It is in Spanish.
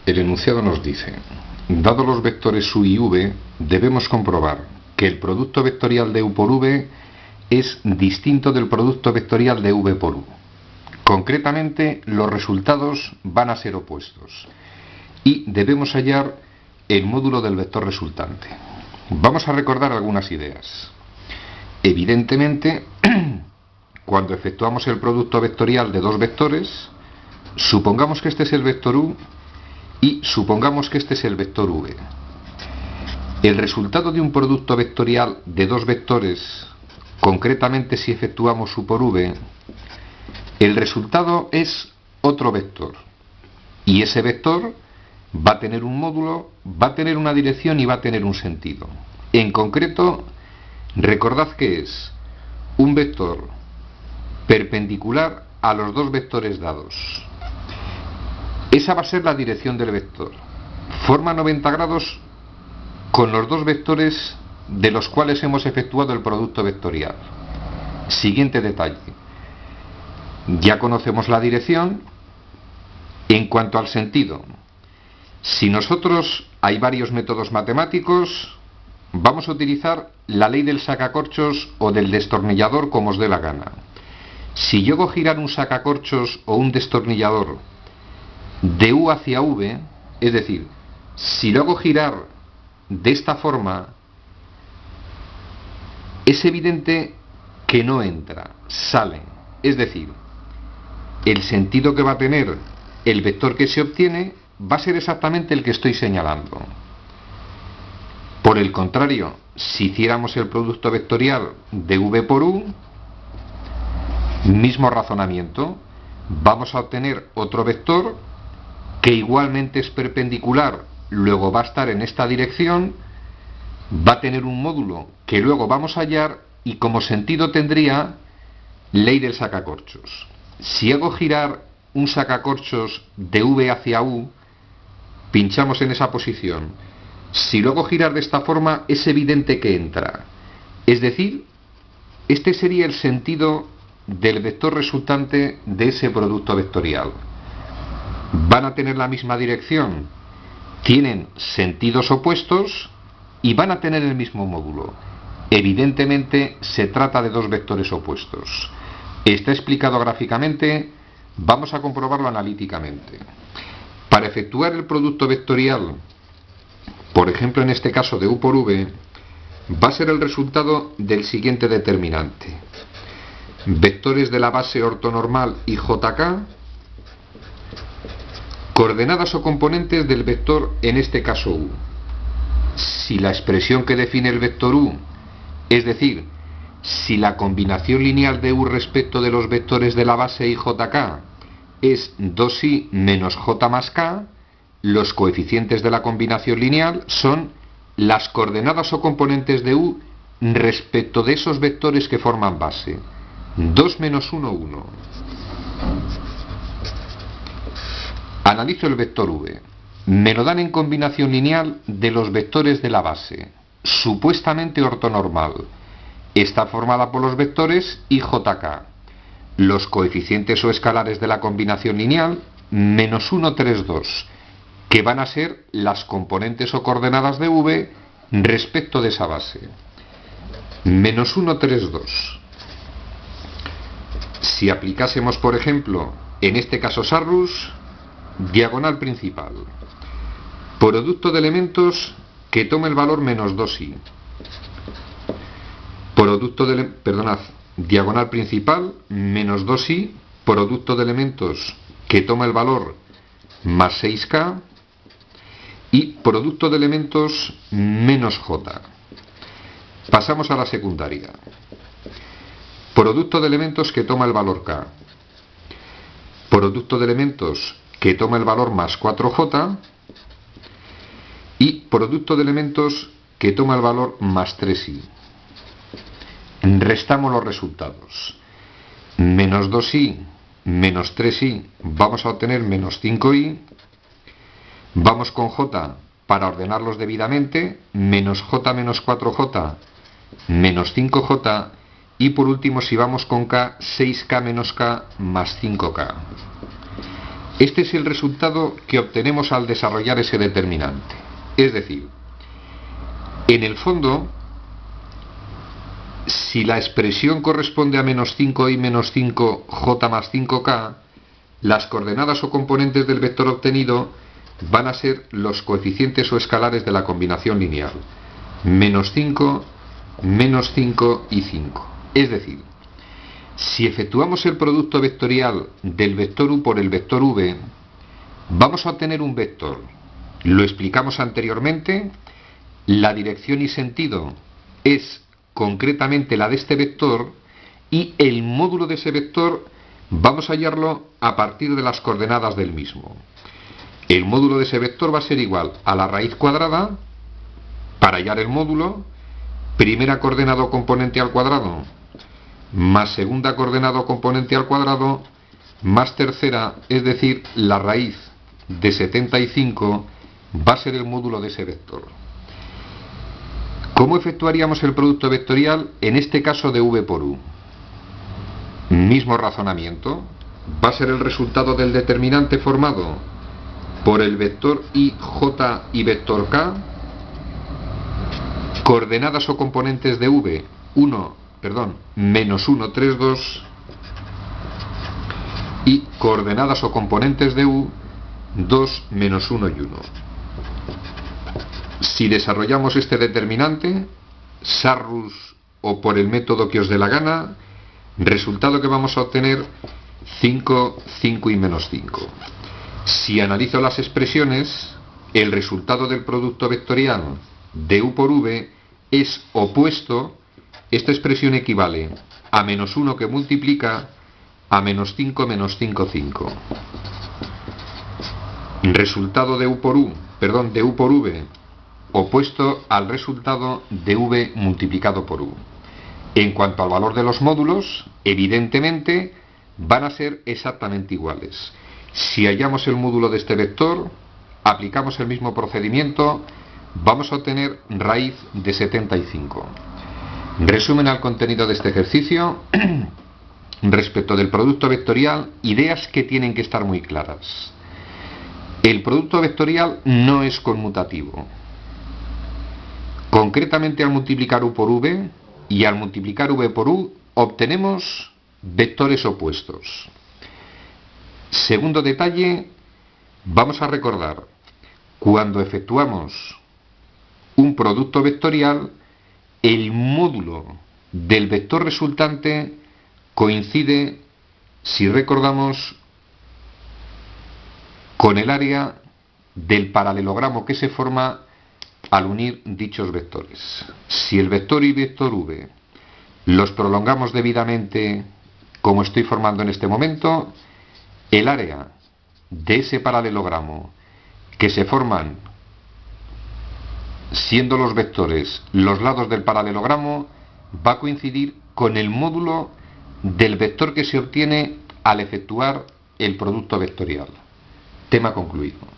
El enunciado nos dice: dado los vectores u y v, debemos comprobar que el producto vectorial de u por v es distinto del producto vectorial de v por u. Concretamente, los resultados van a ser opuestos y debemos hallar el módulo del vector resultante. Vamos a recordar algunas ideas. Evidentemente, cuando efectuamos el producto vectorial de dos vectores, supongamos que este es el vector u y supongamos que este es el vector v. El resultado de un producto vectorial de dos vectores, concretamente si efectuamos u por v, el resultado es otro vector. Y ese vector va a tener un módulo, va a tener una dirección y va a tener un sentido. En concreto, recordad que es un vector perpendicular a los dos vectores dados. Esa va a ser la dirección del vector. Forma 90 grados con los dos vectores de los cuales hemos efectuado el producto vectorial. Siguiente detalle. Ya conocemos la dirección. En cuanto al sentido, si nosotros hay varios métodos matemáticos, vamos a utilizar la ley del sacacorchos o del destornillador como os dé la gana. Si yo hago girar un sacacorchos o un destornillador de u hacia v, es decir, si lo hago girar de esta forma, es evidente que no entra, sale. Es decir, el sentido que va a tener el vector que se obtiene va a ser exactamente el que estoy señalando. Por el contrario, si hiciéramos el producto vectorial de v por u, mismo razonamiento, vamos a obtener otro vector que igualmente es perpendicular, luego va a estar en esta dirección, va a tener un módulo que luego vamos a hallar y como sentido tendría ley del sacacorchos. Si hago girar un sacacorchos de v hacia u, pinchamos en esa posición. Si lo hago girar de esta forma, es evidente que entra. Es decir, este sería el sentido del vector resultante de ese producto vectorial. Van a tener la misma dirección, tienen sentidos opuestos y van a tener el mismo módulo. Evidentemente se trata de dos vectores opuestos. Está explicado gráficamente, vamos a comprobarlo analíticamente. Para efectuar el producto vectorial, por ejemplo en este caso de u por v, va a ser el resultado del siguiente determinante. Vectores de la base ortonormal y jk, coordenadas o componentes del vector, en este caso u. Si la expresión que define el vector u, es decir, si la combinación lineal de u respecto de los vectores de la base y jk es 2i menos j más k, los coeficientes de la combinación lineal son las coordenadas o componentes de u respecto de esos vectores que forman base. 2 menos 1, 1. Analizo el vector v. Me lo dan en combinación lineal de los vectores de la base, supuestamente ortonormal. Está formada por los vectores i, j, k. Los coeficientes o escalares de la combinación lineal, menos 1, 3, 2, que van a ser las componentes o coordenadas de v respecto de esa base. Menos 1, 3, 2. Si aplicásemos, por ejemplo, en este caso Sarrus, diagonal principal. Producto de elementos que toma el valor menos 2i. Diagonal principal, menos 2i, producto de elementos que toma el valor más 6k y producto de elementos menos j. Pasamos a la secundaria. Producto de elementos que toma el valor k. Producto de elementos que toma el valor más 4j y producto de elementos que toma el valor más 3i. Restamos los resultados. Menos 2i, menos 3i, vamos a obtener menos 5i. Vamos con j para ordenarlos debidamente. Menos j menos 4j, menos 5j. Y por último, si vamos con k, 6k menos k más 5k. Este es el resultado que obtenemos al desarrollar ese determinante. Es decir, en el fondo, si la expresión corresponde a menos 5i menos 5j más 5k, las coordenadas o componentes del vector obtenido van a ser los coeficientes o escalares de la combinación lineal. Menos 5, menos 5 y 5. Es decir, si efectuamos el producto vectorial del vector u por el vector v, vamos a obtener un vector. Lo explicamos anteriormente. La dirección y sentido es concretamente la de este vector y el módulo de ese vector vamos a hallarlo a partir de las coordenadas del mismo. El módulo de ese vector va a ser igual a la raíz cuadrada. Para hallar el módulo, primera coordenada o componente al cuadrado más segunda coordenada o componente al cuadrado más tercera, es decir, la raíz de 75 va a ser el módulo de ese vector. ¿Cómo efectuaríamos el producto vectorial en este caso de v por u? Mismo razonamiento. Va a ser el resultado del determinante formado por el vector i, j y vector k, coordenadas o componentes de v, menos 1, 3, 2, y coordenadas o componentes de u, 2, menos 1 y 1. Si desarrollamos este determinante, Sarrus o por el método que os dé la gana, resultado que vamos a obtener 5, 5 y menos 5. Si analizo las expresiones, el resultado del producto vectorial de u por v es opuesto. Esta expresión equivale a menos 1 que multiplica a menos 5, menos 5, 5. Resultado de u por v opuesto al resultado de v multiplicado por u. En cuanto al valor de los módulos, evidentemente van a ser exactamente iguales. Si hallamos el módulo de este vector, aplicamos el mismo procedimiento, vamos a obtener raíz de 75. Resumen al contenido de este ejercicio. Respecto del producto vectorial, ideas que tienen que estar muy claras. El producto vectorial no es conmutativo. Concretamente, al multiplicar u por v y al multiplicar v por u, obtenemos vectores opuestos. Segundo detalle, vamos a recordar, cuando efectuamos un producto vectorial, el módulo del vector resultante coincide, si recordamos, con el área del paralelogramo que se forma al unir dichos vectores. Si el vector y vector v los prolongamos debidamente, como estoy formando en este momento, el área de ese paralelogramo que se forman siendo los vectores los lados del paralelogramo va a coincidir con el módulo del vector que se obtiene al efectuar el producto vectorial. Tema concluido.